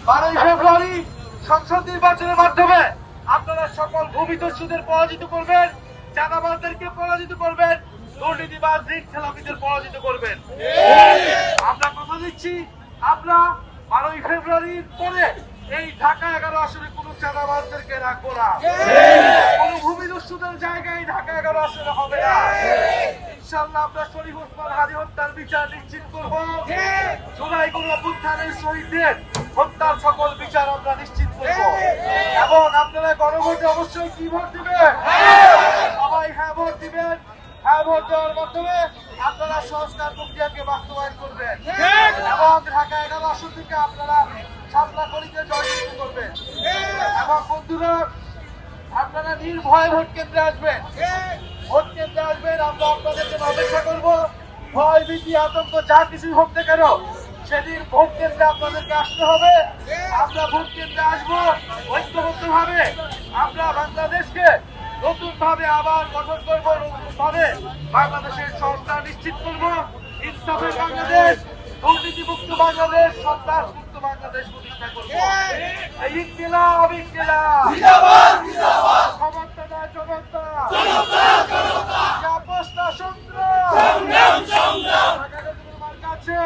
12ই ফেব্রুয়ারি সংসদ নির্বাচনের মাধ্যমে আপনারা সকল ভূমিদস্যুদের পরাজিত করবেন, চাঁদাবাজদেরকে পরাজিত করবেন, দুর্নীতিবাজ ঋণ খেলাপিদের পরাজিত করবেন। আমরা কথা দিচ্ছি, আমরা 12ই ফেব্রুয়ারির পরে এই ঢাকা 11 আসনে কোন চাঁদাবাজদেরকে রাখবো না, কোন ভূমিদস্যুদের জায়গায় ঢাকা 11 আসনে হবে না। ইনশাআল্লাহ আমরা শরীফ ওসমান হাদী হত্যার বিচার নিশ্চিত করব। জুলাই গণঅভ্যুত্থানের শহীদদের হত্যার সকল বিচার আমরা নিশ্চিত করব। এবং আপনারা গণভোটে অবশ্যই কি ভোট দিবেন? সবাই হ্যাঁ ভোট দিবেন। হ্যাঁ ভোট দেওয়ার মাধ্যমে আপনারা সংস্কার প্রক্রিয়াকে বাস্তবায়ন করবেন এবং ঢাকা 11 আসন থেকে আপনারা সাতলা কলিকে জয়যুক্ত করবেন। এবং বন্ধুরা, আপনারা নির্ভয়ে ভোট কেন্দ্রে আসবেন, ভোট কেন্দ্রে আসবেন। আমরা আপনাদের জন্য অপেক্ষা করবো। ভয়, ভীতি, আতঙ্ক যা কিছুই হোক না কেন, সেদিন ভোট কেন্দ্রে আপনাদেরকে আসতে হবে। আমরা ভোট কেন্দ্রে আসবো ঐক্যবদ্ধ ভাবে। আমরা বাংলাদেশকে নতুন ভাবে আবার গঠন করবো, নতুন ভাবে বাংলাদেশের সংস্কার নিশ্চিত করবো, ইনসাফের বাংলাদেশ, দুর্নীতিমুক্ত বাংলাদেশ, সন্ত্রাসমুক্ত বাংলাদেশ প্রতিষ্ঠা করবো। এই ইনকিলাব, ইনকিলাব, ক্ষমতা জনতা, আপোষ না সংগ্রাম, কাছে